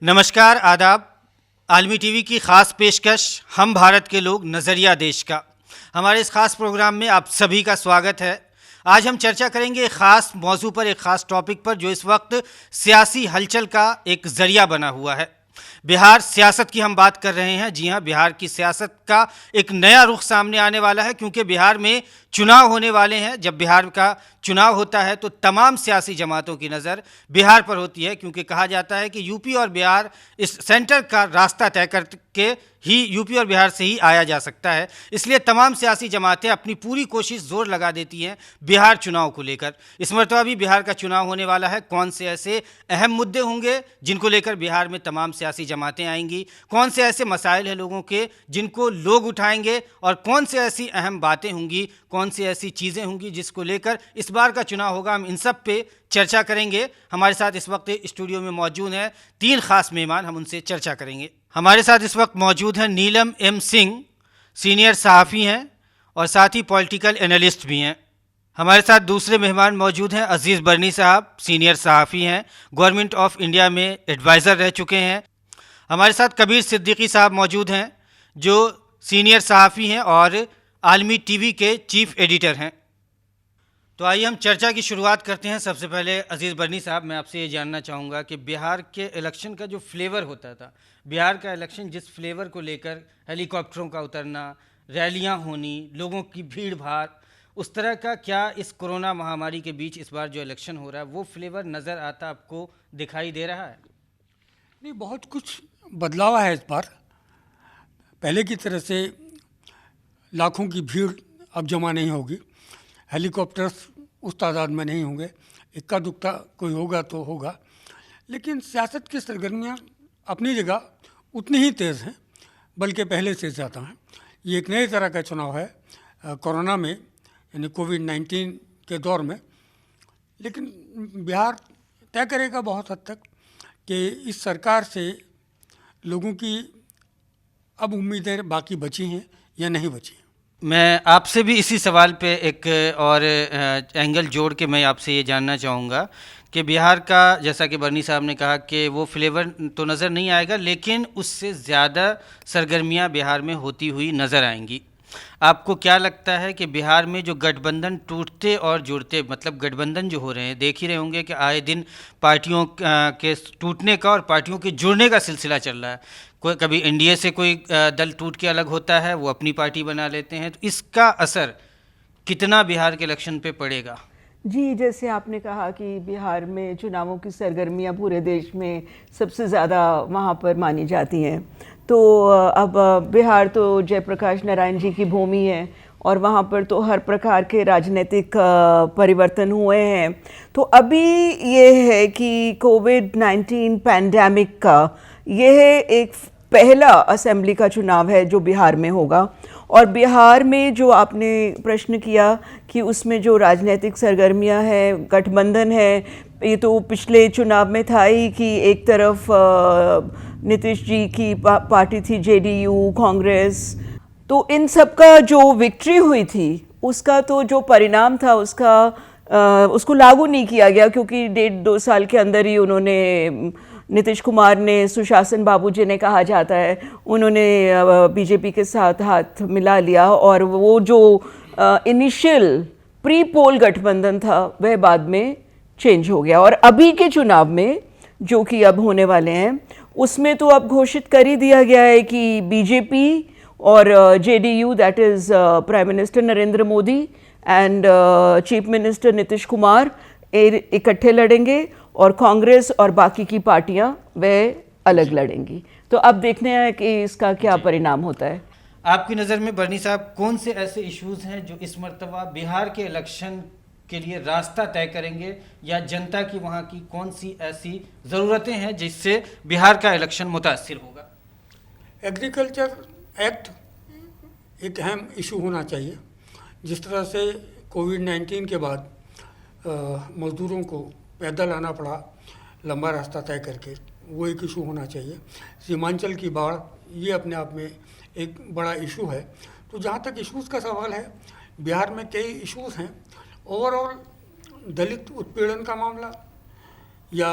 नमस्कार, आदाब। आलमी टीवी की ख़ास पेशकश हम भारत के लोग नज़रिया देश का। हमारे इस ख़ास प्रोग्राम में आप सभी का स्वागत है। आज हम चर्चा करेंगे एक ख़ास मौजू पर, एक ख़ास टॉपिक पर जो इस वक्त सियासी हलचल का एक ज़रिया बना हुआ है। बिहार सियासत की हम बात कर रहे हैं। जी हाँ, बिहार की सियासत का एक नया रुख सामने आने वाला है, क्योंकि बिहार में चुनाव होने वाले हैं। जब बिहार का चुनाव होता है तो तमाम सियासी जमातों की नज़र बिहार पर होती है, क्योंकि कहा जाता है कि यूपी और बिहार इस सेंटर का रास्ता तय करके ही यूपी और बिहार से ही आया जा सकता है। इसलिए तमाम सियासी जमातें अपनी पूरी कोशिश जोर लगा देती हैं बिहार चुनाव को लेकर। इस मरतबा भी बिहार का चुनाव होने वाला है। कौन से ऐसे अहम मुद्दे होंगे जिनको लेकर बिहार में तमाम सियासी जमातें आएंगी, कौन से ऐसे मसाइल हैं लोगों के जिनको लोग उठाएंगे, और कौन से ऐसी अहम बातें होंगी, कौन सी ऐसी चीज़ें होंगी जिसको लेकर इस बार का चुनाव होगा, हम इन सब पे चर्चा करेंगे। हमारे साथ इस वक्त स्टूडियो में मौजूद हैं तीन खास मेहमान, हम उनसे चर्चा करेंगे। हमारे साथ इस वक्त मौजूद हैं नीलम एम सिंह, सीनियर सहाफ़ी हैं और साथ ही पॉलिटिकल एनालिस्ट भी हैं। हमारे साथ दूसरे मेहमान मौजूद हैं अजीज़ बरनी साहब, सीनियर सहाफ़ी हैं, गवर्नमेंट ऑफ इंडिया में एडवाइज़र रह चुके हैं। हमारे साथ कबीर सिद्दीकी साहब मौजूद हैं, जो सीनियर सहाफ़ी हैं और आलमी टीवी के चीफ एडिटर हैं। तो आइए हम चर्चा की शुरुआत करते हैं। सबसे पहले अजीज़ बरनी साहब, मैं आपसे ये जानना चाहूँगा कि बिहार के इलेक्शन का जो फ्लेवर होता था, बिहार का इलेक्शन जिस फ्लेवर को लेकर हेलीकॉप्टरों का उतरना, रैलियाँ होनी, लोगों की भीड़ भाड़, उस तरह का क्या इस कोरोना महामारी के बीच इस बार जो इलेक्शन हो रहा है वो फ्लेवर नज़र आता आपको दिखाई दे रहा है? नहीं, बहुत कुछ बदलाव है इस बार। पहले की तरह से लाखों की भीड़ अब जमा नहीं होगी, हेलीकॉप्टर्स उस तादाद में नहीं होंगे, इक्का दुक्का कोई होगा तो होगा। लेकिन सियासत की सरगर्मियाँ अपनी जगह उतनी ही तेज़ हैं, बल्कि पहले से ज़्यादा हैं। ये एक नए तरह का चुनाव है कोरोना में, यानी कोविड-19 के दौर में। लेकिन बिहार तय करेगा बहुत हद तक कि इस सरकार से लोगों की अब उम्मीदें बाकी बची हैं या नहीं बची हैं। मैं आपसे भी इसी सवाल पे एक और एंगल जोड़ के मैं आपसे ये जानना चाहूँगा कि बिहार का, जैसा कि बरनी साहब ने कहा कि वो फ्लेवर तो नज़र नहीं आएगा, लेकिन उससे ज़्यादा सरगर्मियाँ बिहार में होती हुई नज़र आएंगी। आपको क्या लगता है कि बिहार में जो गठबंधन टूटते और जुड़ते, मतलब गठबंधन जो हो रहे हैं, देख ही रहे होंगे कि आए दिन पार्टियों के टूटने का और पार्टियों के जुड़ने का सिलसिला चल रहा है। कोई कभी एनडीए से कोई दल टूट के अलग होता है, वो अपनी पार्टी बना लेते हैं। तो इसका असर कितना बिहार के इलेक्शन पे पड़ेगा? जी, जैसे आपने कहा कि बिहार में चुनावों की सरगर्मियां पूरे देश में सबसे ज़्यादा वहाँ पर मानी जाती हैं। तो अब बिहार तो जयप्रकाश नारायण जी की भूमि है और वहाँ पर तो हर प्रकार के राजनीतिक परिवर्तन हुए हैं। तो अभी ये है कि कोविड-19 पैंडेमिक का यह एक पहला असेंबली का चुनाव है जो बिहार में होगा। और बिहार में जो आपने प्रश्न किया कि उसमें जो राजनीतिक सरगर्मियां हैं, गठबंधन है, ये तो पिछले चुनाव में था ही कि एक तरफ नीतीश जी की पार्टी थी जेडीयू, कांग्रेस। तो इन सब का जो विक्ट्री हुई थी उसका तो जो परिणाम था उसको लागू नहीं किया गया, क्योंकि 1.5-2 साल के अंदर ही उन्होंने, नीतीश कुमार ने, सुशासन बाबू जी ने कहा जाता है, उन्होंने बीजेपी के साथ हाथ मिला लिया और वो जो इनिशियल प्री पोल गठबंधन था वह बाद में चेंज हो गया। और अभी के चुनाव में जो कि अब होने वाले हैं उसमें तो अब घोषित कर ही दिया गया है कि बीजेपी और JDU, that is prime minister Narendra Modi and chief minister Nitish Kumar इकट्ठे लड़ेंगे और कांग्रेस और बाकी की पार्टियां वह अलग लड़ेंगी। तो अब देखने हैं कि इसका क्या परिणाम होता है। आपकी नज़र में बरनी साहब, कौन से ऐसे इश्यूज हैं जो इस मरतबा बिहार के इलेक्शन के लिए रास्ता तय करेंगे, या जनता की वहाँ की कौन सी ऐसी ज़रूरतें हैं जिससे बिहार का इलेक्शन मुतासिर होगा? एग्रीकल्चर एक्ट एक अहम इशू होना चाहिए। जिस तरह से कोविड-19 के बाद मज़दूरों को पैदल आना पड़ा लंबा रास्ता तय करके, वो एक इशू होना चाहिए। सीमांचल की बाढ़, ये अपने आप में एक बड़ा इशू है। तो जहाँ तक इश्यूज़ का सवाल है, बिहार में कई इश्यूज़ हैं। ओवरऑल दलित उत्पीड़न का मामला, या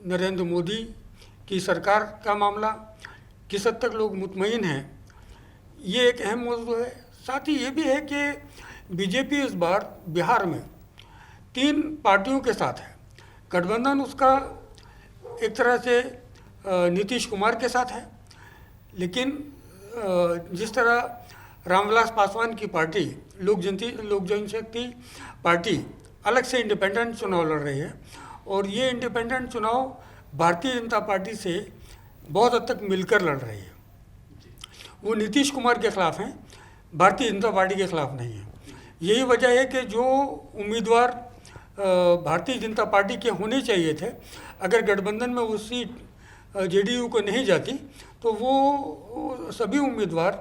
नरेंद्र मोदी कि सरकार का मामला किस हद तक लोग मुतमईन हैं, ये एक अहम मौजू है। साथ ही ये भी है कि बीजेपी इस बार बिहार में 3 पार्टियों के साथ है। गठबंधन उसका एक तरह से नीतीश कुमार के साथ है, लेकिन जिस तरह रामविलास पासवान की पार्टी लोक जनशक्ति पार्टी अलग से इंडिपेंडेंट चुनाव लड़ रही है, और ये इंडिपेंडेंट चुनाव भारतीय जनता पार्टी से बहुत हद तक मिलकर लड़ रही है। वो नीतीश कुमार के खिलाफ हैं, भारतीय जनता पार्टी के खिलाफ नहीं है। यही वजह है कि जो उम्मीदवार भारतीय जनता पार्टी के होने चाहिए थे, अगर गठबंधन में वो सीट जेडीयू को नहीं जाती तो वो सभी उम्मीदवार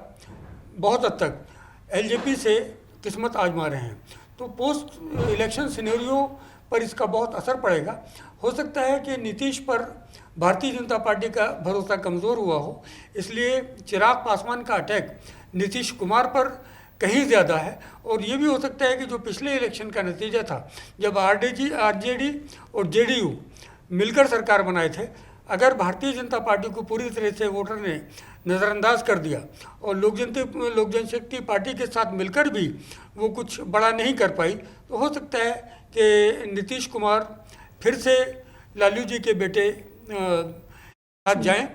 बहुत हद तक एलजेपी से किस्मत आजमा रहे हैं। तो पोस्ट इलेक्शन सिनेरियो पर इसका बहुत असर पड़ेगा। हो सकता है कि नीतीश पर भारतीय जनता पार्टी का भरोसा कमज़ोर हुआ हो, इसलिए चिराग पासवान का अटैक नीतीश कुमार पर कहीं ज़्यादा है। और ये भी हो सकता है कि जो पिछले इलेक्शन का नतीजा था, जब आरजेडी और जेडीयू मिलकर सरकार बनाए थे, अगर भारतीय जनता पार्टी को पूरी तरह से वोटर ने नज़रअंदाज कर दिया और लोक जनशक्ति पार्टी के साथ मिलकर भी वो कुछ बड़ा नहीं कर पाई, तो हो सकता है कि नीतीश कुमार फिर से लालू जी के बेटे साथ जाएं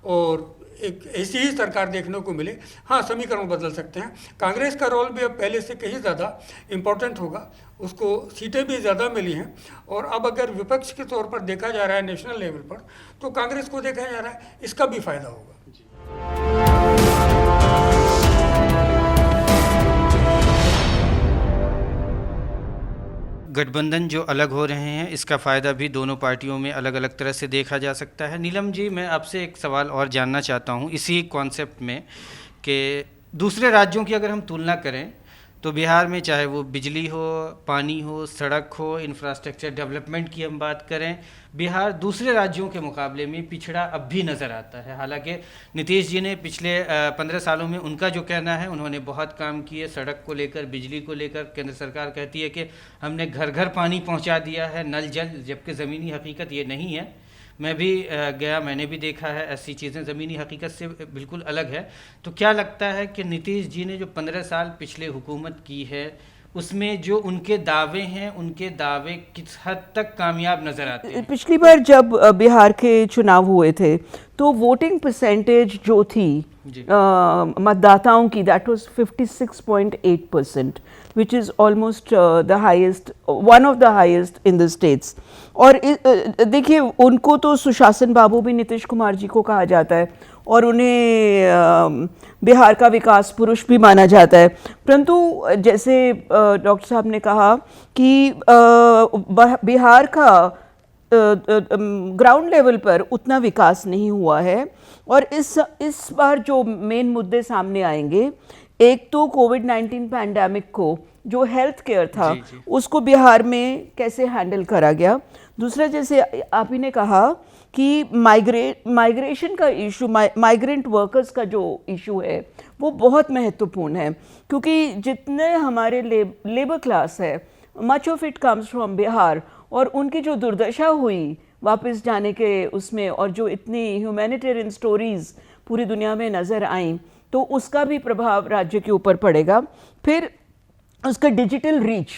और एक ऐसी ही सरकार देखने को मिले। हाँ, समीकरण बदल सकते हैं। कांग्रेस का रोल भी अब पहले से कहीं ज़्यादा इम्पोर्टेंट होगा, उसको सीटें भी ज़्यादा मिली हैं। और अब अगर विपक्ष के तौर पर देखा जा रहा है नेशनल लेवल पर, तो कांग्रेस को देखा जा रहा है, इसका भी फायदा होगा। गठबंधन जो अलग हो रहे हैं, इसका फ़ायदा भी दोनों पार्टियों में अलग अलग तरह से देखा जा सकता है। नीलम जी, मैं आपसे एक सवाल और जानना चाहता हूं इसी कॉन्सेप्ट में कि दूसरे राज्यों की अगर हम तुलना करें तो बिहार में चाहे वो बिजली हो, पानी हो, सड़क हो, इंफ्रास्ट्रक्चर डेवलपमेंट की हम बात करें, बिहार दूसरे राज्यों के मुकाबले में पिछड़ा अब भी नज़र आता है। हालांकि नीतीश जी ने पिछले 15 सालों में उनका जो कहना है, उन्होंने बहुत काम किए सड़क को लेकर, बिजली को लेकर। केंद्र सरकार कहती है कि हमने घर घर पानी पहुंचा दिया है, नल जल, जबकि ज़मीनी हकीकत ये नहीं है। मैं भी गया, मैंने भी देखा है, ऐसी चीज़ें ज़मीनी हकीकत से बिल्कुल अलग है। तो क्या लगता है कि नीतीश जी ने जो 15 साल पिछले हुकूमत की है, उसमें जो उनके दावे हैं, उनके दावे किस हद तक कामयाब नज़र आते हैं? पिछली बार जब बिहार के चुनाव हुए थे तो वोटिंग परसेंटेज जो थी मतदाताओं की, that was 56.8%, which is almost the highest, one of the highest in the states. और देखिए, उनको तो सुशासन बाबू भी नीतीश कुमार जी को कहा जाता है और उन्हें बिहार का विकास पुरुष भी माना जाता है। परंतु जैसे डॉक्टर साहब ने कहा कि बिहार का ग्राउंड लेवल पर उतना विकास नहीं हुआ है। और इस बार जो मेन मुद्दे सामने आएंगे, एक तो कोविड-19 पैंडेमिक को, जो हेल्थ केयर था, उसको बिहार में कैसे हैंडल करा गया। दूसरा, जैसे आप ही ने कहा कि माइग्रेशन का इशू, माइग्रेंट वर्कर्स का जो इशू है वो बहुत महत्वपूर्ण है, क्योंकि जितने हमारे लेबर क्लास है, much of it comes from Bihar, और उनकी जो दुर्दशा हुई वापस जाने के उसमें, और जो इतनी ह्यूमैनिटेरियन स्टोरीज पूरी दुनिया में नज़र आईं, तो उसका भी प्रभाव राज्य के ऊपर पड़ेगा। फिर उसका डिजिटल रीच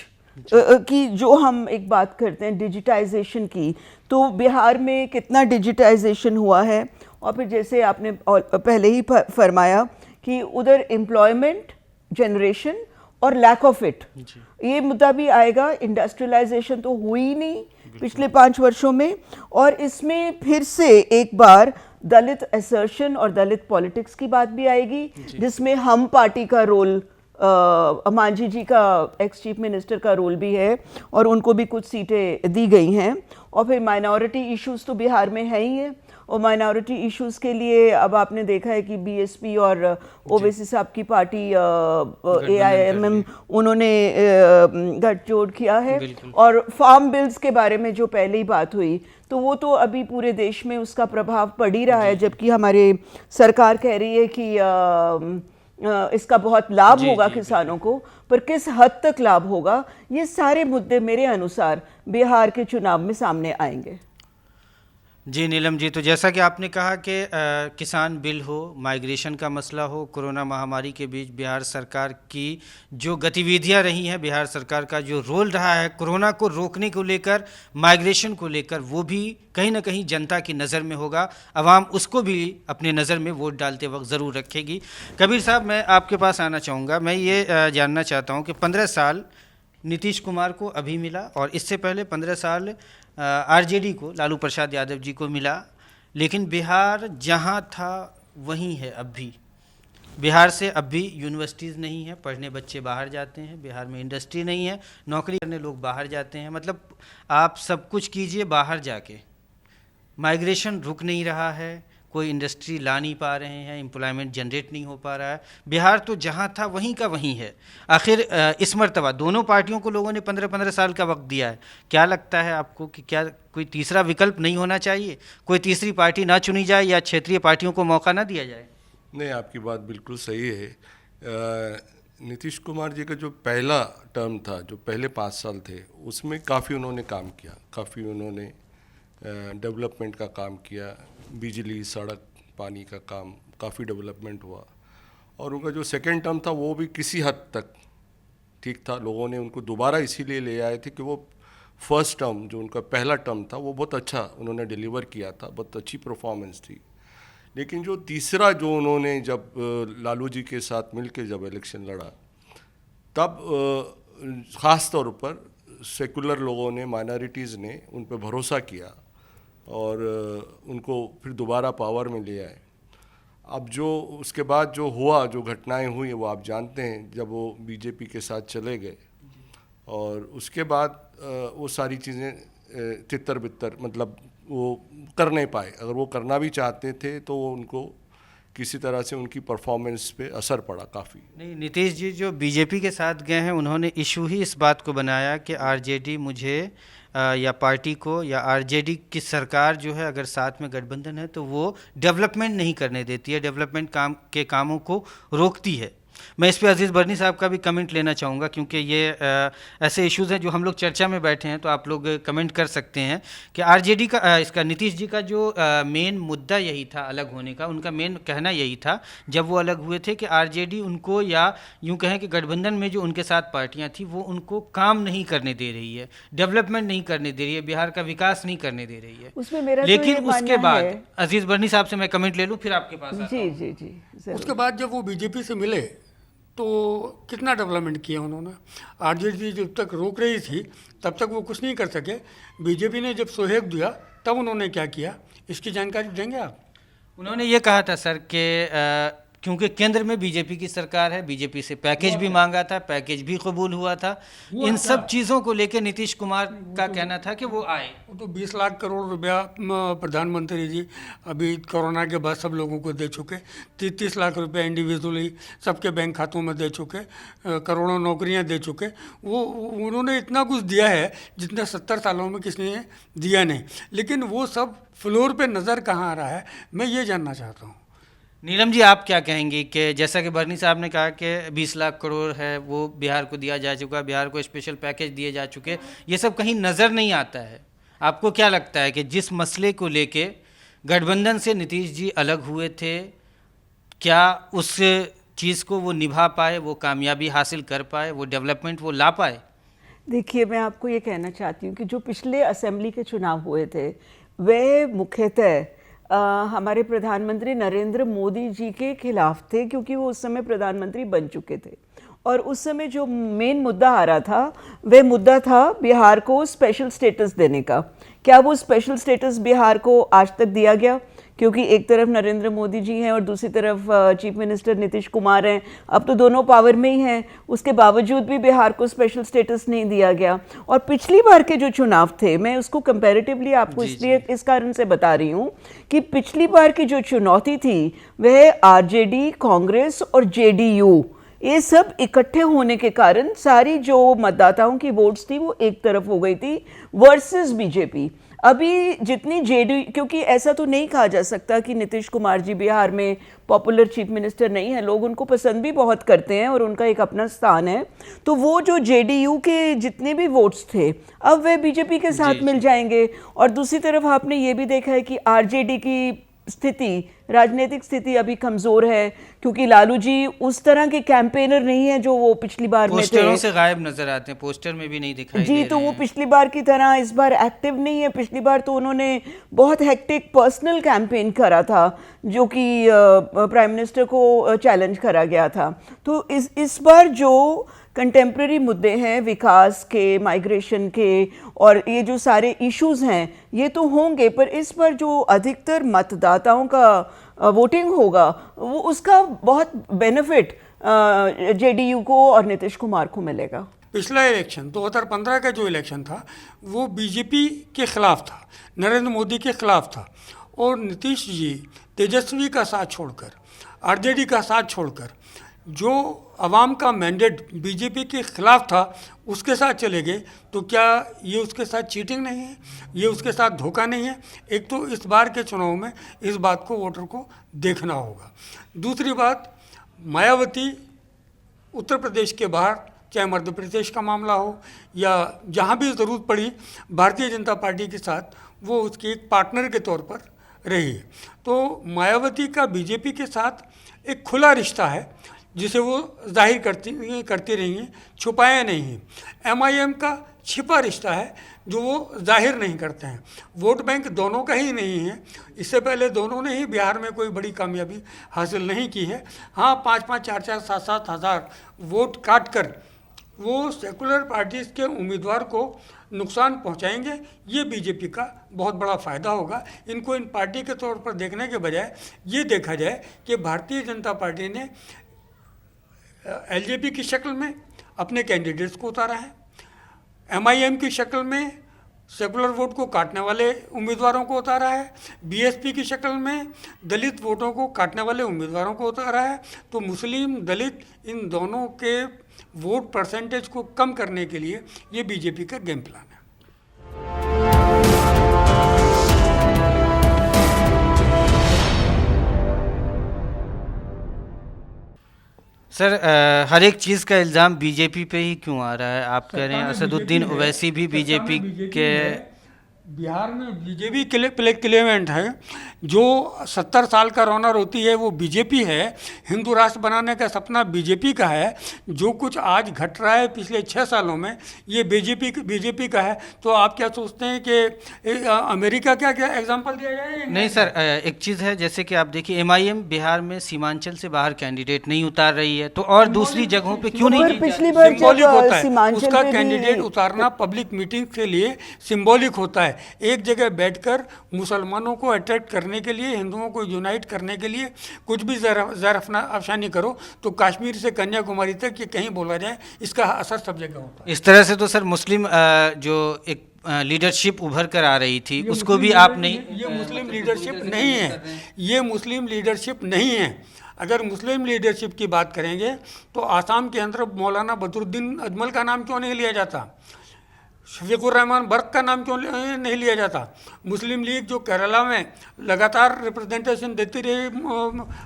की जो हम एक बात करते हैं डिजिटाइजेशन की, तो बिहार में कितना डिजिटाइजेशन हुआ है। और फिर जैसे आपने पहले ही फरमाया कि उधर एम्प्लॉयमेंट जनरेशन और लैक ऑफ इट, ये मुद्दा भी आएगा। इंडस्ट्रियलाइजेशन तो हुई नहीं पिछले 5 वर्षों में, और इसमें फिर से एक बार दलित असर्शन और दलित पॉलिटिक्स की बात भी आएगी, जिसमें हम पार्टी का रोल, मांझी जी का, एक्स चीफ मिनिस्टर का रोल भी है, और उनको भी कुछ सीटें दी गई हैं। और फिर माइनॉरिटी इश्यूज तो बिहार में है ही है, और माइनॉरिटी इश्यूज के लिए अब आपने देखा है कि बीएसपी और ओवैसी साहब की पार्टी AIMM, उन्होंने गठजोड़ किया है। और फार्म बिल्स के बारे में जो पहले ही बात हुई, तो वो तो अभी पूरे देश में उसका प्रभाव पड़ ही रहा है, जबकि हमारे सरकार कह रही है कि इसका बहुत लाभ होगा किसानों को, पर किस हद तक लाभ होगा, ये सारे मुद्दे मेरे अनुसार बिहार के चुनाव में सामने आएंगे। जी नीलम जी, तो जैसा कि आपने कहा कि किसान बिल हो, माइग्रेशन का मसला हो, कोरोना महामारी के बीच बिहार सरकार की जो गतिविधियां रही हैं, बिहार सरकार का जो रोल रहा है कोरोना को रोकने को लेकर, माइग्रेशन को लेकर, वो भी कहीं ना कहीं जनता की नज़र में होगा। अवाम उसको भी अपने नज़र में वोट डालते वक्त ज़रूर रखेगी। कबीर साहब, मैं आपके पास आना चाहूँगा। मैं ये जानना चाहता हूँ कि 15 साल नीतीश कुमार को अभी मिला और इससे पहले 15 साल आरजेडी को, लालू प्रसाद यादव जी को मिला, लेकिन बिहार जहाँ था वहीं है अब भी। बिहार से अब भी यूनिवर्सिटीज़ नहीं है, पढ़ने बच्चे बाहर जाते हैं, बिहार में इंडस्ट्री नहीं है, नौकरी करने लोग बाहर जाते हैं। मतलब आप सब कुछ कीजिए बाहर जाके, माइग्रेशन रुक नहीं रहा है, कोई इंडस्ट्री ला नहीं पा रहे हैं, एम्प्लॉयमेंट जनरेट नहीं हो पा रहा है। बिहार तो जहाँ था वहीं का वहीं है। आखिर इस मर्तबा दोनों पार्टियों को लोगों ने 15-15 साल का वक्त दिया है। क्या लगता है आपको कि क्या कोई तीसरा विकल्प नहीं होना चाहिए? कोई तीसरी पार्टी ना चुनी जाए या क्षेत्रीय पार्टियों को मौका ना दिया जाए? नहीं, आपकी बात बिल्कुल सही है। नीतीश कुमार जी का जो पहला टर्म था, जो पहले 5 साल थे, उसमें काफ़ी उन्होंने काम किया, काफ़ी उन्होंने डेवलपमेंट का काम किया, बिजली, सड़क, पानी का काम, काफ़ी डेवलपमेंट हुआ। और उनका जो सेकेंड टर्म था वो भी किसी हद तक ठीक था। लोगों ने उनको दोबारा इसीलिए ले आए थे कि वो फर्स्ट टर्म, जो उनका पहला टर्म था, वो बहुत अच्छा उन्होंने डिलीवर किया था, बहुत अच्छी परफॉर्मेंस थी। लेकिन जो तीसरा, जो उन्होंने जब लालू जी के साथ मिलकर जब इलेक्शन लड़ा, तब ख़ास तौर पर सेकुलर लोगों ने, माइनॉरिटीज़ ने उन पर भरोसा किया और उनको फिर दोबारा पावर में ले आए। अब जो उसके बाद जो हुआ, जो घटनाएं हुई, वो आप जानते हैं। जब वो बीजेपी के साथ चले गए और उसके बाद वो सारी चीज़ें तितर बितर, मतलब वो कर नहीं पाए। अगर वो करना भी चाहते थे तो वो उनको किसी तरह से उनकी परफॉर्मेंस पे असर पड़ा काफ़ी। नहीं, नीतीश जी जो बीजेपी के साथ गए हैं, उन्होंने इशू ही इस बात को बनाया कि आरजेडी मुझे या पार्टी को, या आरजेडी की सरकार जो है अगर साथ में गठबंधन है तो वो डेवलपमेंट नहीं करने देती है, डेवलपमेंट कामों को रोकती है। मैं इस पे अजीज़ बरनी साहब का भी कमेंट लेना चाहूँगा, क्योंकि ये ऐसे इश्यूज़ हैं जो हम लोग चर्चा में बैठे हैं, तो आप लोग कमेंट कर सकते हैं कि आरजेडी का, इसका नीतीश जी का जो मेन मुद्दा यही था अलग होने का। उनका मेन कहना यही था जब वो अलग हुए थे कि आरजेडी उनको, या यूँ कहें कि गठबंधन में जो उनके साथ पार्टियाँ थी, वो उनको काम नहीं करने दे रही है, डेवलपमेंट नहीं करने दे रही है, बिहार का विकास नहीं करने दे रही है। उसमें मेरा लेकिन तो ये उसके मानना बाद है, अजीज़ बरनी साहब से मैं कमेंट ले लूँ फिर आपके पास आता जी हूँ। जी जी जरूर। उसके बाद जब वो बीजेपी से मिले तो कितना डेवलपमेंट किया उन्होंने। आरजेडी जब तक रोक रही थी तब तक वो कुछ नहीं कर सके। बीजेपी ने जब सहयोग दिया तब उन्होंने क्या किया, इसकी जानकारी देंगे आप? उन्होंने ये कहा था सर कि क्योंकि केंद्र में बीजेपी की सरकार है, बीजेपी से पैकेज भी मांगा था, पैकेज भी कबूल हुआ था। इन सब चीज़ों को लेकर नीतीश कुमार का कहना था कि वो आए। वो तो 20 लाख करोड़ रुपया प्रधानमंत्री जी अभी कोरोना के बाद सब लोगों को दे चुके। 30 लाख रुपया इंडिविजुअली सबके बैंक खातों में दे चुके, करोड़ों नौकरियां दे चुके। वो उन्होंने इतना कुछ दिया है जितना 70 सालों में किसी ने दिया नहीं। लेकिन वो सब फ्लोर पे नज़र कहाँ आ रहा है, मैं ये जानना चाहता हूँ। नीलम जी, आप क्या कहेंगे कि जैसा कि बरनी साहब ने कहा कि 20 लाख करोड़ है वो बिहार को दिया जा चुका, बिहार को स्पेशल पैकेज दिए जा चुके, ये सब कहीं नज़र नहीं आता है। आपको क्या लगता है कि जिस मसले को लेके गठबंधन से नीतीश जी अलग हुए थे, क्या उस चीज़ को वो निभा पाए, वो कामयाबी हासिल कर पाए, वो डेवलपमेंट वो ला पाए? देखिए, मैं आपको ये कहना चाहती हूँ कि जो पिछले असेंबली के चुनाव हुए थे वे मुख्यतः हमारे प्रधानमंत्री नरेंद्र मोदी जी के खिलाफ थे, क्योंकि वो उस समय प्रधानमंत्री बन चुके थे। और उस समय जो मेन मुद्दा आ रहा था वह मुद्दा था बिहार को स्पेशल स्टेटस देने का। क्या वो स्पेशल स्टेटस बिहार को आज तक दिया गया? क्योंकि एक तरफ नरेंद्र मोदी जी हैं और दूसरी तरफ चीफ मिनिस्टर नीतीश कुमार हैं, अब तो दोनों पावर में ही हैं। उसके बावजूद भी बिहार को स्पेशल स्टेटस नहीं दिया गया। और पिछली बार के जो चुनाव थे, मैं उसको कंपैरेटिवली आपको इसलिए इस कारण से बता रही हूँ कि पिछली बार की जो चुनौती थी वह आरजेडी, कांग्रेस और जेडीयू, ये सब इकट्ठे होने के कारण सारी जो मतदाताओं की वोट्स थी वो एक तरफ हो गई थी वर्सेस बीजेपी। अभी जितनी जेडी, क्योंकि ऐसा तो नहीं कहा जा सकता कि नीतीश कुमार जी बिहार में पॉपुलर चीफ मिनिस्टर नहीं है, लोग उनको पसंद भी बहुत करते हैं और उनका एक अपना स्थान है, तो वो जो जेडीयू के जितने भी वोट्स थे अब वे बीजेपी के साथ मिल जाएंगे। और दूसरी तरफ आपने ये भी देखा है कि आरजेडी की स्थिति, राजनीतिक स्थिति अभी कमज़ोर है, क्योंकि लालू जी उस तरह के कैंपेनर नहीं है जो वो पिछली बार में थे। पोस्टरों से गायब नजर आते हैं, पोस्टर में भी नहीं दिखाई जी, दे तो रहे वो हैं। पिछली बार की तरह इस बार एक्टिव नहीं है। पिछली बार तो उन्होंने बहुत हेक्टिक पर्सनल कैंपेन करा था जो कि प्राइम मिनिस्टर को चैलेंज करा गया था। तो इस बार जो कंटेम्प्रेरी मुद्दे हैं विकास के, माइग्रेशन के, और ये जो सारे इश्यूज हैं ये तो होंगे, पर इस पर जो अधिकतर मतदाताओं का वोटिंग होगा वो उसका बहुत बेनिफिट जेडीयू को और नीतीश कुमार को मिलेगा। पिछला इलेक्शन 2015 का जो इलेक्शन था वो बीजेपी के खिलाफ था, नरेंद्र मोदी के खिलाफ था, और नीतीश जी तेजस्वी का साथ छोड़कर, आरजेडी का साथ छोड़कर जो आवाम का मैंडेट बीजेपी के खिलाफ था उसके साथ चले गए। तो क्या ये उसके साथ चीटिंग नहीं है, ये उसके साथ धोखा नहीं है? एक तो इस बार के चुनाव में इस बात को वोटर को देखना होगा। दूसरी बात, मायावती उत्तर प्रदेश के बाहर, चाहे मध्य प्रदेश का मामला हो या जहाँ भी ज़रूरत पड़ी, भारतीय जनता पार्टी के साथ वो उसकी एक पार्टनर के तौर पर रही है। तो मायावती का बीजेपी के साथ एक खुला रिश्ता है जिसे वो जाहिर करती रही हैं, छुपाया नहीं है। एमआईएम का छिपा रिश्ता है जो वो जाहिर नहीं करते हैं। वोट बैंक दोनों का ही नहीं है। इससे पहले दोनों ने ही बिहार में कोई बड़ी कामयाबी हासिल नहीं की है। हाँ, 5-5, 4-4, 7-7 हज़ार वोट काट कर वो सेकुलर पार्टीज़ के उम्मीदवार को नुकसान पहुंचाएंगे। ये बीजेपी का बहुत बड़ा फ़ायदा होगा। इनको इन पार्टी के तौर पर देखने के बजाय ये देखा जाए कि भारतीय जनता पार्टी ने एलजेपी की शक्ल में अपने कैंडिडेट्स को उतारा है, एमआईएम की शक्ल में सेकुलर वोट को काटने वाले उम्मीदवारों को उतारा है, बीएसपी की शक्ल में दलित वोटों को काटने वाले उम्मीदवारों को उतारा है। तो मुस्लिम, दलित, इन दोनों के वोट परसेंटेज को कम करने के लिए ये बीजेपी का गेम प्लान है। सर, हर एक चीज़ का इल्ज़ाम बीजेपी पे ही क्यों आ रहा है? आप कह रहे हैं असदुद्दीन ओवैसी भी बीजेपी के, बिहार में बीजेपी क्लेमेंट है। जो 70 साल का रोना रोती है वो बीजेपी है। हिंदू राष्ट्र बनाने का सपना बीजेपी का है। जो कुछ आज घट रहा है पिछले 6 सालों में ये बीजेपी का है। तो आप क्या सोचते हैं कि अमेरिका क्या एग्जाम्पल दिया जाए? नहीं सर, एक चीज़ है, जैसे कि आप देखिए एमआईएम बिहार में सीमांचल से बाहर कैंडिडेट नहीं उतार रही है, तो और दूसरी जगहों पे क्यों नहीं? पिछली बार सिंबॉलिक होता है सीमांचल उसका पे कैंडिडेट उतारना, पब्लिक मीटिंग के लिए सिंबॉलिक होता है। एक जगह बैठकर मुसलमानों को अट्रैक्ट करने के लिए, हिंदुओं को यूनाइट करने के लिए कुछ भी ज़र अफशानी करो तो कश्मीर से कन्याकुमारी तक ये कहीं बोला जाए, इसका असर सब जगह होता है। इस तरह से तो सर मुस्लिम जो एक लीडरशिप उभर कर आ रही थी उसको भी आप नहीं, ये मुस्लिम लीडरशिप नहीं है, ये मुस्लिम लीडरशिप नहीं है। अगर मुस्लिम लीडरशिप की बात करेंगे तो आसाम के अंदर मौलाना बदरुद्दीन अजमल का नाम क्यों नहीं लिया जाता? शफीकुर रहमान बर्क का नाम क्यों नहीं लिया जाता? मुस्लिम लीग जो केरला में लगातार रिप्रेजेंटेशन देती रही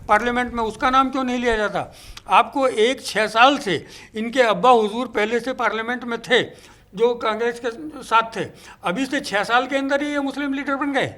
पार्लियामेंट में, उसका नाम क्यों नहीं लिया जाता? आपको 6 साल से इनके अब्बा हुजूर पहले से पार्लियामेंट में थे जो कांग्रेस के साथ थे, अभी से 6 साल के अंदर ही ये मुस्लिम लीडर बन गए।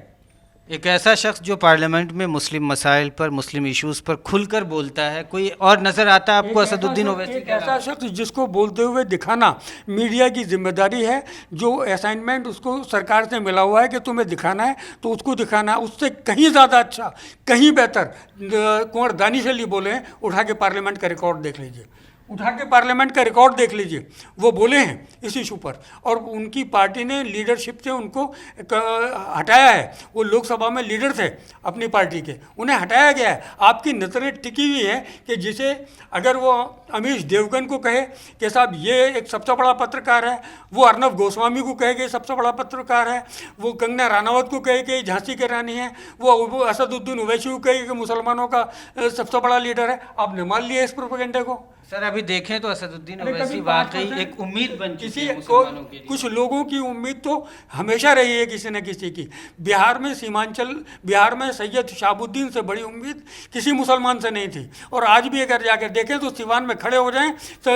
एक ऐसा शख्स जो पार्लियामेंट में मुस्लिम मसाइल पर, मुस्लिम इश्यूज पर खुलकर बोलता है, कोई और नजर आता है आपको असदुद्दीन ओवैसी? एक ऐसा शख्स जिसको बोलते हुए दिखाना मीडिया की जिम्मेदारी है। जो असाइनमेंट उसको सरकार से मिला हुआ है कि तुम्हें दिखाना है तो उसको दिखाना है। उससे कहीं ज़्यादा अच्छा, कहीं बेहतर कुंवर दानिश अली बोले हैं। उठा के पार्लियामेंट का रिकॉर्ड देख लीजिए, उठा के पार्लियामेंट का रिकॉर्ड देख लीजिए, वो बोले हैं इस इशू पर। और उनकी पार्टी ने लीडरशिप से उनको हटाया है। वो लोकसभा में लीडर थे अपनी पार्टी के, उन्हें हटाया गया है। आपकी नज़रें टिकी हुई है कि जिसे अगर वो अमीश देवगन को कहे कि साहब ये एक सबसे बड़ा पत्रकार है, वो अर्नब गोस्वामी को कहे कि सबसे बड़ा पत्रकार है, वो कंगना रानावत को कहे कि झांसी की रानी है, वो असदुद्दीन ओवैसी को कहे कि मुसलमानों का सबसे बड़ा लीडर है। आपने मान लिया इस प्रोपेगेंडा को। सर अभी देखें तो असदुद्दीन अरे ओवैसी कभी वाकई 5% एक उम्मीद बन चुकी किसी है को, मुसलमानों के लिए। कुछ लोगों की उम्मीद तो हमेशा रही है किसी न किसी की। बिहार में सैयद शहाबुद्दीन से बड़ी उम्मीद किसी मुसलमान से नहीं थी। और आज भी अगर जाकर देखें तो सिवान में खड़े हो जाएं तो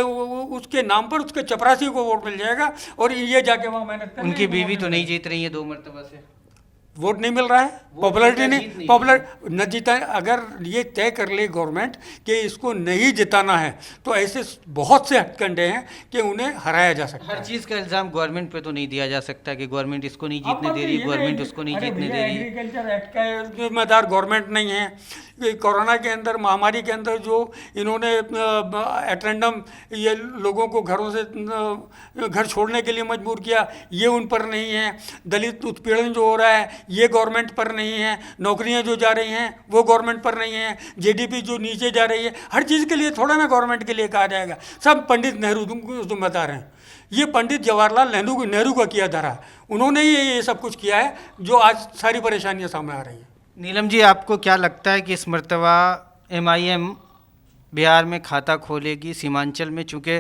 उसके नाम पर उसके चपरासी को वोट मिल जाएगा और ये जाके वहाँ मेहनत कर उनकी बीवी तो नहीं जीत रही है 2 मरतबा से। वोट नहीं मिल रहा है, पॉपुलरिटी जीत नहीं, नहीं पॉपुलर न जीता। अगर ये तय कर ले गवर्नमेंट कि इसको नहीं जिताना है तो ऐसे बहुत से हथकंडे हैं कि उन्हें हराया जा सकता है। हर चीज़ का इल्ज़ाम गवर्नमेंट पे तो नहीं दिया जा सकता कि गवर्नमेंट इसको नहीं जीतने दे रही, गवर्नमेंट उसको नहीं जीतने दे रही है। एग्रीकल्चर एक्ट का जिम्मेदार गवर्नमेंट नहीं है। कोरोना के अंदर, महामारी के अंदर जो इन्होंने एटेंडम ये लोगों को घरों से घर छोड़ने के लिए मजबूर किया, ये उन पर नहीं है। दलित उत्पीड़न जो हो रहा है ये गवर्नमेंट पर नहीं है। नौकरियां जो जा रही हैं वो गवर्नमेंट पर नहीं है। जीडीपी जो नीचे जा रही है, हर चीज़ के लिए थोड़ा ना गवर्नमेंट के लिए कहा जाएगा। सब पंडित नेहरू जिम्मेदार हैं। ये पंडित जवाहरलाल नेहरू का किया धरा, उन्होंने ही ये सब कुछ किया है जो आज सारी परेशानियां सामने आ रही हैं। नीलम जी, आपको क्या लगता है कि इस मर्तबा एमआईएम बिहार में खाता खोलेगी सीमांचल में? चूँकि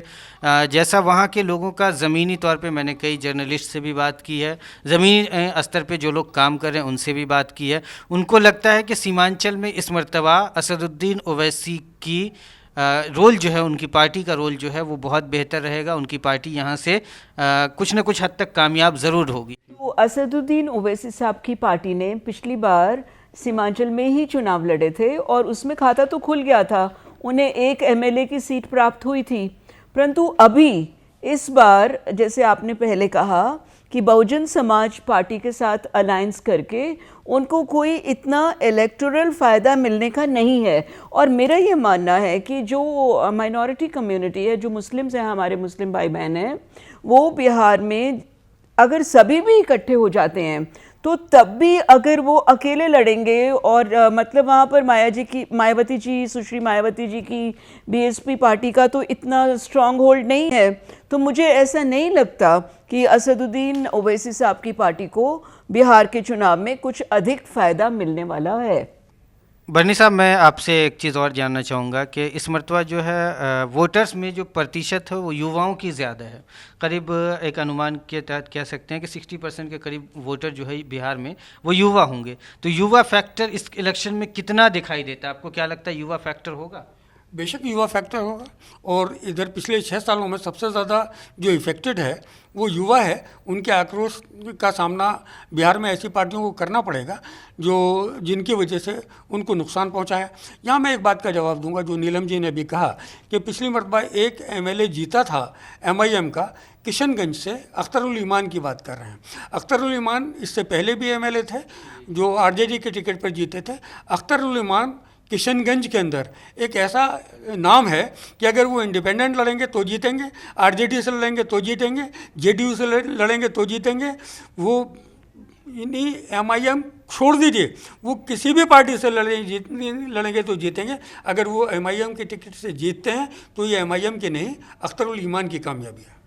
जैसा वहाँ के लोगों का ज़मीनी तौर पे, मैंने कई जर्नलिस्ट से भी बात की है, ज़मीनी स्तर पे जो लोग काम कर रहे हैं उनसे भी बात की है, उनको लगता है कि सीमांचल में इस मर्तबा असदुद्दीन ओवैसी की रोल जो है, उनकी पार्टी का रोल जो है वो बहुत बेहतर रहेगा। उनकी पार्टी यहाँ से कुछ न कुछ हद तक कामयाब ज़रूर होगी। तो असदुद्दीन ओवैसी साहब की पार्टी ने पिछली बार सीमांचल में ही चुनाव लड़े थे और उसमें खाता तो खुल गया था, उन्हें एक एमएलए की सीट प्राप्त हुई थी। परंतु अभी इस बार, जैसे आपने पहले कहा कि बहुजन समाज पार्टी के साथ अलायंस करके उनको कोई इतना इलेक्टोरल फ़ायदा मिलने का नहीं है। और मेरा ये मानना है कि जो माइनॉरिटी कम्युनिटी है, जो मुस्लिम्स हैं, हमारे मुस्लिम भाई बहन हैं, वो बिहार में अगर सभी भी इकट्ठे हो जाते हैं तो तब भी अगर वो अकेले लड़ेंगे और मतलब वहाँ पर मायावती जी, सुश्री मायावती जी की बीएसपी पार्टी का तो इतना स्ट्रांग होल्ड नहीं है, तो मुझे ऐसा नहीं लगता कि असदुद्दीन ओवैसी साहब की पार्टी को बिहार के चुनाव में कुछ अधिक फ़ायदा मिलने वाला है। बर्नी साहब, मैं आपसे एक चीज़ और जानना चाहूँगा कि इस मरतबा जो है वोटर्स में जो प्रतिशत है वो युवाओं की ज़्यादा है। करीब एक अनुमान के तहत कह सकते हैं कि 60% के करीब वोटर जो है बिहार में वो युवा होंगे। तो युवा फैक्टर इस इलेक्शन में कितना दिखाई देता है? आपको क्या लगता है, युवा फैक्टर होगा? बेशक युवा फैक्टर होगा। और इधर पिछले 6 सालों में सबसे ज़्यादा जो इफेक्टेड है वो युवा है। उनके आक्रोश का सामना बिहार में ऐसी पार्टियों को करना पड़ेगा जो जिनकी वजह से उनको नुकसान पहुंचा है। यहाँ मैं एक बात का जवाब दूंगा जो नीलम जी ने भी कहा कि पिछली मरतबा एक एमएलए जीता था एमआईएम का, किशनगंज से अख्तरुल ईमान की बात कर रहे हैं। अख्तरुल ईमान इससे पहले भी एमएलए थे जो आरजेडी के टिकट पर जीते थे। अख्तरुल ईमान किशनगंज के अंदर एक ऐसा नाम है कि अगर वो इंडिपेंडेंट लड़ेंगे तो जीतेंगे, आरजेडी से लड़ेंगे तो जीतेंगे, जेडीयू से लड़ेंगे तो जीतेंगे। वो इन्हीं एमआईएम छोड़ दीजिए, वो किसी भी पार्टी से लड़ेंगे तो जीतेंगे। अगर वो एमआईएम के टिकट से जीतते हैं तो ये एमआईएम की नहीं, अख्तरुल ईमान की कामयाबी है।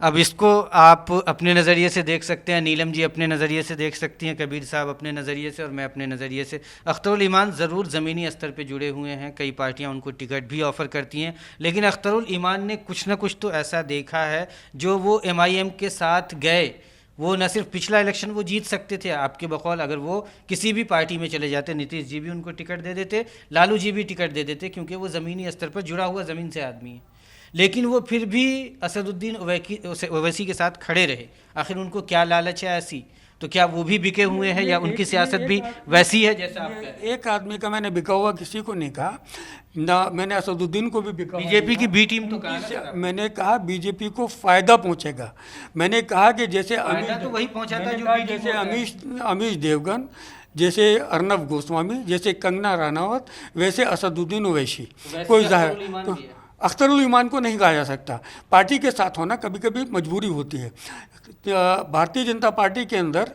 अब इसको आप अपने नज़रिए से देख सकते हैं, नीलम जी अपने नज़रिए से देख सकती हैं, कबीर साहब अपने नज़रिए से और मैं अपने नज़रिए से। अख्तरुल ईमान ज़रूर ज़मीनी स्तर पे जुड़े हुए हैं, कई पार्टियां उनको टिकट भी ऑफ़र करती हैं, लेकिन अख्तरुल ईमान ने कुछ ना कुछ तो ऐसा देखा है जो वो एमआईएम के साथ गए। वो न सिर्फ पिछला इलेक्शन वो जीत सकते थे, आपके बकौल अगर वो किसी भी पार्टी में चले जाते, नीतीश जी भी उनको टिकट दे देते, लालू जी भी टिकट दे देते, क्योंकि वो ज़मीनी स्तर पर जुड़ा हुआ ज़मीन से आदमी है। लेकिन वो फिर भी असदुद्दीन ओवैसी के साथ खड़े रहे। आखिर उनको क्या लालच है ऐसी? तो क्या वो भी बिके हुए हैं या उनकी सियासत भी वैसी है जैसा आप कह रहे हैं? एक आदमी का मैंने बिका हुआ किसी को नहीं कहा ना, मैंने असदुद्दीन को भी बिका। बीजेपी की बी टीम तो कहा, मैंने कहा बीजेपी को फायदा पहुंचेगा। मैंने कहा कि जैसे तो वही पहुंचा था जो जैसे अमीश देवगन, जैसे अर्नब गोस्वामी, जैसे कंगना रनावत, वैसे असदुद्दीन ओवैसी। कोई जाहिर अख्तरुल ईमान को नहीं कहा जा सकता। पार्टी के साथ होना कभी कभी मजबूरी होती है। भारतीय जनता पार्टी के अंदर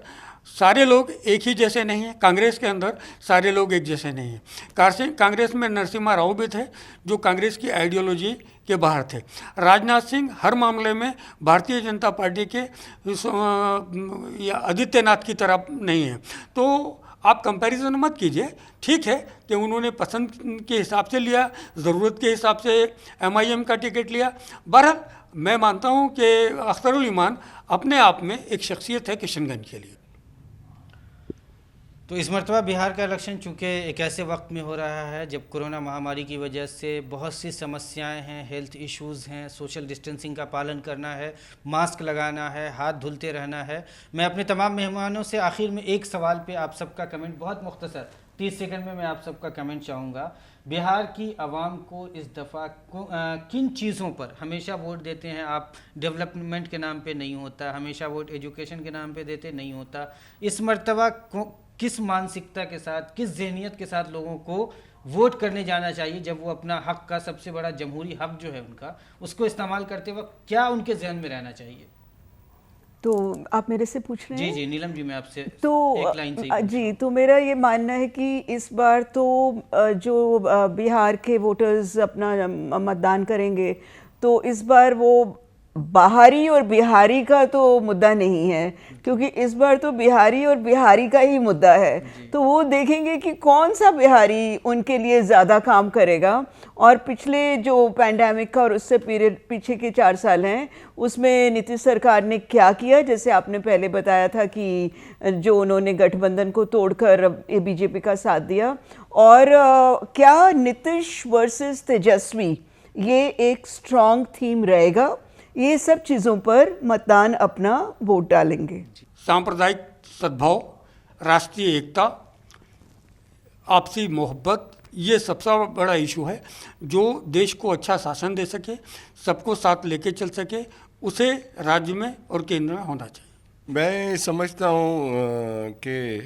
सारे लोग एक ही जैसे नहीं हैं, कांग्रेस के अंदर सारे लोग एक जैसे नहीं हैं। कांग्रेस में नरसिम्हा राव भी थे जो कांग्रेस की आइडियोलॉजी के बाहर थे। राजनाथ सिंह हर मामले में भारतीय जनता पार्टी के या आदित्यनाथ की तरफ नहीं है। तो आप कंपैरिजन मत कीजिए। ठीक है कि उन्होंने पसंद के हिसाब से लिया, ज़रूरत के हिसाब से MIM का टिकट लिया। बहरहाल मैं मानता हूँ कि अख्तरुल ईमान अपने आप में एक शख्सियत है किशनगंज के लिए। तो इस मरतबा बिहार का इलेक्शन चूँकि एक ऐसे वक्त में हो रहा है जब कोरोना महामारी की वजह से बहुत सी समस्याएं हैं, हेल्थ इश्यूज़ हैं, सोशल डिस्टेंसिंग का पालन करना है, मास्क लगाना है, हाथ धुलते रहना है। मैं अपने तमाम मेहमानों से आखिर में एक सवाल पे आप सबका कमेंट, बहुत मुख्तसर 30 सेकंड में मैं आप सबका कमेंट चाहूँगा। बिहार की आवाम को इस दफ़ा किन चीज़ों पर हमेशा वोट देते हैं आप? डेवलपमेंट के नाम पे नहीं होता, हमेशा वोट एजुकेशन के नाम पे देते नहीं होता। इस मरतबा किस मानसिकता के साथ, किस जहनीत के साथ लोगों को वोट करने जाना चाहिए जब वो अपना हक का, सबसे बड़ा जमहूरी हक जो है उनका, उसको इस्तेमाल करते वक्त क्या उनके जहन में रहना चाहिए? तो आप मेरे से पूछ रहे हैं? जी नीलम जी, मैं आपसे तो एक लाइन से जी, तो मेरा ये मानना है कि इस बार तो जो बिहार के वोटर्स अपना मतदान करेंगे, तो इस बार वो बाहरी और बिहारी का तो मुद्दा नहीं है, क्योंकि इस बार तो बिहारी और बिहारी का ही मुद्दा है। तो वो देखेंगे कि कौन सा बिहारी उनके लिए ज़्यादा काम करेगा। और पिछले जो पैंडेमिक का और उससे पीछे के 4 साल हैं, उसमें नीतीश सरकार ने क्या किया, जैसे आपने पहले बताया था कि जो उन्होंने गठबंधन को तोड़कर BJP का साथ दिया, और क्या नीतीश वर्सेस तेजस्वी ये एक स्ट्रॉन्ग थीम रहेगा। ये सब चीज़ों पर मतदान अपना वोट डालेंगे। सांप्रदायिक सद्भाव, राष्ट्रीय एकता, आपसी मोहब्बत, ये सबसे बड़ा इशू है। जो देश को अच्छा शासन दे सके, सबको साथ लेके चल सके, उसे राज्य में और केंद्र में होना चाहिए। मैं समझता हूँ कि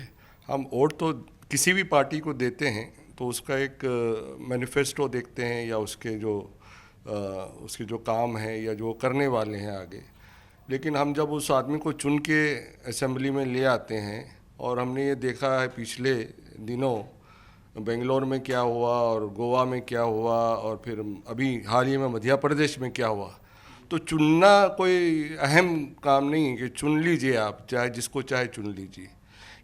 हम वोट तो किसी भी पार्टी को देते हैं तो उसका एक मैनिफेस्टो देखते हैं या उसके जो काम है या जो करने वाले हैं आगे। लेकिन हम जब उस आदमी को चुन के असेंबली में ले आते हैं, और हमने ये देखा है पिछले दिनों बेंगलोर में क्या हुआ और गोवा में क्या हुआ और फिर अभी हाल ही में मध्य प्रदेश में क्या हुआ, तो चुनना कोई अहम काम नहीं है कि चुन लीजिए आप, चाहे जिसको चाहे चुन लीजिए।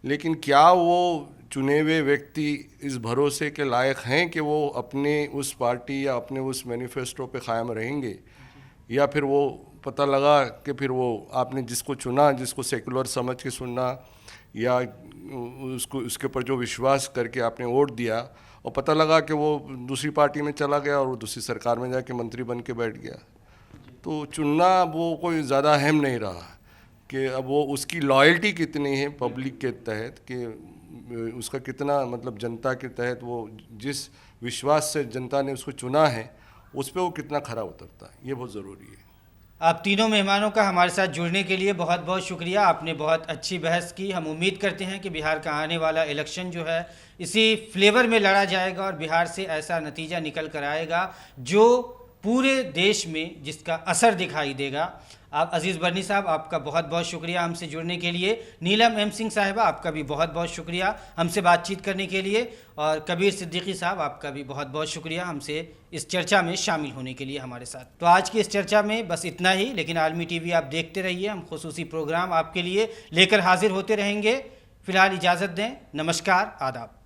लेकिन क्या वो चुने हुए व्यक्ति इस भरोसे के लायक हैं कि वो अपने उस पार्टी या अपने उस मैनिफेस्टो पे कायम रहेंगे, या फिर वो पता लगा कि फिर वो आपने जिसको चुना, जिसको सेकुलर समझ के सुनना या उसके ऊपर जो विश्वास करके आपने वोट दिया, और पता लगा कि वो दूसरी पार्टी में चला गया और वो दूसरी सरकार में जाके मंत्री बन के बैठ गया। तो चुनना वो कोई ज़्यादा अहम नहीं रहा कि अब वो उसकी लॉयल्टी कितनी है पब्लिक के तहत, कि उसका कितना मतलब जनता के तहत वो जिस विश्वास से जनता ने उसको चुना है उस पर वो कितना खरा उतरता है, ये बहुत ज़रूरी है। आप तीनों मेहमानों का हमारे साथ जुड़ने के लिए बहुत बहुत शुक्रिया। आपने बहुत अच्छी बहस की। हम उम्मीद करते हैं कि बिहार का आने वाला इलेक्शन जो है इसी फ्लेवर में लड़ा जाएगा और बिहार से ऐसा नतीजा निकल कर आएगा जो पूरे देश में जिसका असर दिखाई देगा। आप अजीज़ बरनी साहब, आपका बहुत बहुत शुक्रिया हमसे जुड़ने के लिए। नीलम एम सिंह साहिबा, आपका भी बहुत बहुत शुक्रिया हमसे बातचीत करने के लिए। और कबीर सिद्दीकी साहब, आपका भी बहुत बहुत शुक्रिया हमसे इस चर्चा में शामिल होने के लिए हमारे साथ। तो आज की इस चर्चा में बस इतना ही, लेकिन आलमी टीवी आप देखते रहिए, हम खुसूसी प्रोग्राम आपके लिए लेकर हाजिर होते रहेंगे। फ़िलहाल इजाज़त दें, नमस्कार, आदाब।